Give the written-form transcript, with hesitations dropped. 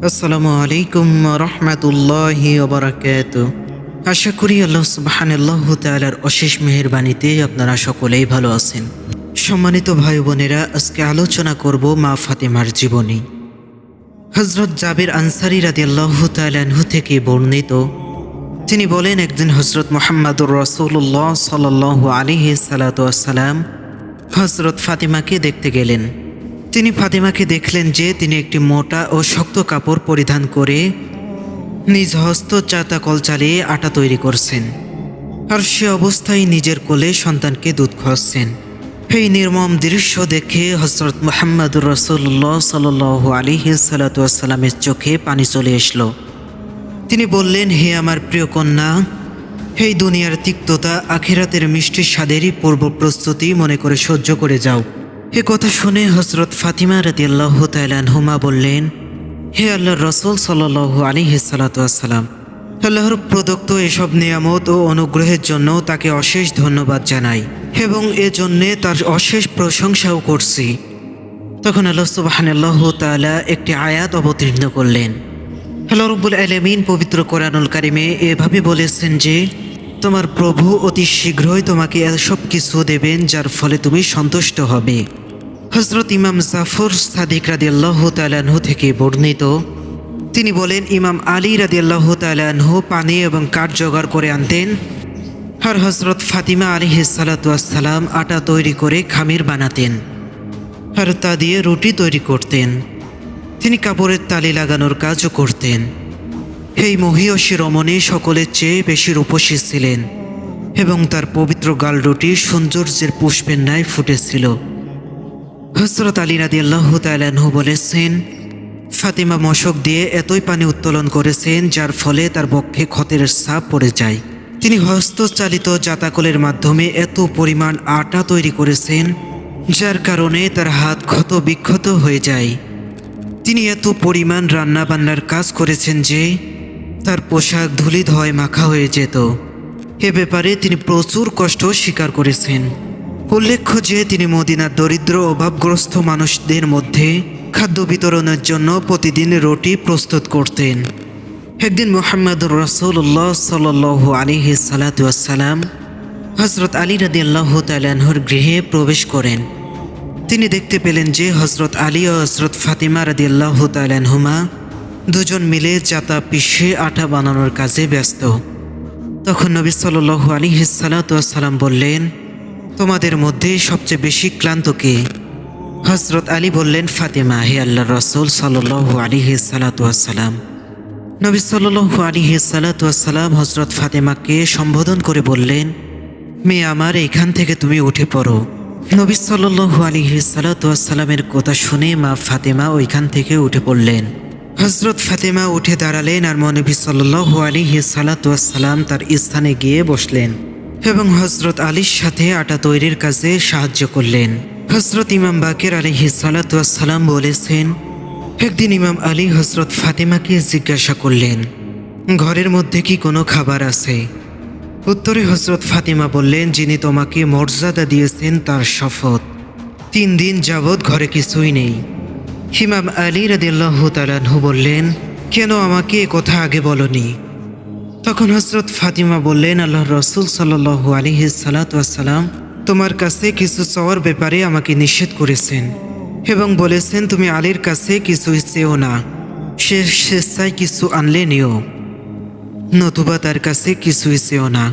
আসসালামু আলাইকুম রহমতুল্লাহি ওবারাকাতুহু। আশা করি আল্লাহ সুবহানাল্লাহু তাআলার অশেষ মেহেরবানিতে আপনারা সকলেই ভালো আছেন। সম্মানিত ভাই বোনেরা, আজকে আলোচনা করব মা ফাতেমার জীবনী। হযরত জাবির আনসারী রাদিয়াল্লাহু তাআলা আনহু থেকে বর্ণিত, তিনি বলেন, একদিন হযরত মুহাম্মদুর রাসূলুল্লাহ সাল্লাল্লাহু আলাইহি সাল্লাম হযরত ফাতেমাকে দেখতে গেলেন। তিনি ফাতেমাকে দেখলেন যে তিনি একটি মোটা ও শক্ত কাপড় পরিধান করে নিজ হস্ত চাতাকল চালিয়ে আটা তৈরি করছেন, আর সে অবস্থায় নিজের কোলে সন্তানকে দুধ খাওয়াচ্ছেন। এই নির্মম দৃশ্য দেখে হযরত মুহাম্মদুর রাসূলুল্লাহ সাল্লাল্লাহু আলাইহি সাল্লামের চোখে পানি চলে আসলো। তিনি বললেন, হে আমার প্রিয় কন্যা, এই দুনিয়ার তিক্ততা আখিরাতের মিষ্টি স্বাদেরই পূর্ব প্রস্তুতি মনে করে সহ্য করে যাও। এ কথা শুনে হযরত ফাতিমা রাদিয়াল্লাহু তাআলা আনহুমা বললেন, হে আল্লাহর রাসূল সাল্লাল্লাহু আলাইহি সাল্লাম, আল্লাহর প্রদত্ত এসব নিয়ামত ও অনুগ্রহের জন্য তাকে অশেষ ধন্যবাদ জানাই এবং এজন্যে তার অশেষ প্রশংসাও করছি। তখন আল্লাহ সুবহানাল্লাহু তাআলা একটি আয়াত অবতীর্ণ করলেন। আল্লাহ রাব্বুল আলামিন পবিত্র কোরআনুল কারিমে এভাবে বলেছেন যে, তোমার প্রভু অতি শীঘ্রই তোমাকে এসব কিছু দেবেন যার ফলে তুমি সন্তুষ্ট হবে। হযরত ইমাম জাফর সাদিক রাদিয়াল্লাহু তাআলা আনহু থেকে বর্ণিত, তিনি বলেন, ইমাম আলী রাদিয়াল্লাহু তাআলা আনহু পানি এবং কাঠ জোগাড় করে আনতেন, আর হযরত ফাতিমা আলাইহিস সালাতু ওয়াস সালাম আটা তৈরি করে খামির বানাতেন, আর তা দিয়ে রুটি তৈরি করতেন। তিনি কাপড়ের তালি লাগানোর কাজও করতেন। এই মহীয়সী রমণী সকলের চেয়ে বেশি রূপসী ছিলেন এবং তার পবিত্র গাল দুটি সৌন্দর্যের পুষ্পের ন্যায় ফুটেছিল। হযরত আলী রাদিয়াল্লাহু তাআলা আনহু বলেছেন, ফাতিমা মশক দিয়ে এতই পানি উত্তোলন করেছেন যার ফলে তার বক্ষে ক্ষতের ছাপ পড়ে যায়। তিনি হস্তচালিত জাতাকলের মাধ্যমে এত পরিমাণ আটা তৈরি করেছেন যার কারণে তার হাত ক্ষত বিক্ষত হয়ে যায়। তিনি এত পরিমাণ রান্নাবান্নার কাজ করেছেন যে তার পোশাক ধুলি ধোঁয়ায় মাখা হয়ে যেত। এ ব্যাপারে তিনি প্রচুর কষ্ট স্বীকার করেছেন। উল্লেখ্য যে তিনি মদিনার দরিদ্র অভাবগ্রস্ত মানুষদের মধ্যে খাদ্য বিতরণের জন্য প্রতিদিন রুটি প্রস্তুত করতেন। একদিন মুহাম্মদুর রাসূলুল্লাহ সাল্লাল্লাহু আলাইহি সাল্লাম হযরত আলী রাদিয়াল্লাহু তাআলা আনহুর গৃহে প্রবেশ করেন। তিনি দেখতে পেলেন যে হযরত আলী ও হযরত ফাতিমা রাদিয়াল্লাহু তাআলা আনহুমা দুজন মিলে চাতা পিষে আটা বানানোর কাজে ব্যস্ত। তখন নবী সাল্লাল্লাহু আলাইহি সাল্লাম বললেন, তোমাদের মধ্যে সবচেয়ে বেশি ক্লান্ত কে? হযরত আলী বললেন, ফাতিমা। হে আল্লাহর রাসূল সাল্লাল্লাহু আলাইহি সাল্লাম। নবী সাল্লাল্লাহু আলাইহি সাল্লাম হযরত ফাতিমাকে সম্বোধন করে বললেন, মেয়ে আমার, এখান থেকে তুমি উঠে পড়ো। নবী সাল্লাল্লাহু আলাইহি সাল্লামের কথা শুনে মা ফাতিমা ওইখান থেকে উঠে পড়লেন। হযরত ফাতিমা উঠে দাঁড়ালেন আর নবী সাল্লাল্লাহু আলাইহি সাল্লাম তার স্থানে গিয়ে বসলেন এবং হযরত আলীর সাথে আটা তৈরির কাজে সাহায্য করলেন। হযরত ইমাম বাকের আলাইহিস সালাম বলেছেন, একদিন ইমাম আলী হযরত ফাতিমাকে জিজ্ঞাসা করলেন, ঘরের মধ্যে কি কোনো খাবার আছে? উত্তরে হযরত ফাতিমা বললেন, যিনি তোমাকে মর্যাদা দিয়েছেন তার শপথ, 3 দিন যাবৎ ঘরে কিছুই নেই। ইমাম আলী রাদিয়াল্লাহু তাআলা আনহু বললেন, কেন আমাকে এ কথা আগে বলনি? তখন হযরত ফাতিমা বললেন, আল্লাহর রাসূল সাল্লাল্লাহু আলাইহি সাল্লাম তোমার কাছে কিছু চাওয়ার ব্যাপারে আমাকে নিষেধ করেছেন এবং বলেছেন, তুমি আলীর কাছে কিছুই চেও না, সে স্বেচ্ছায় কিছু আনলে নিও, নতুবা তার কাছে কিছুই চেও না।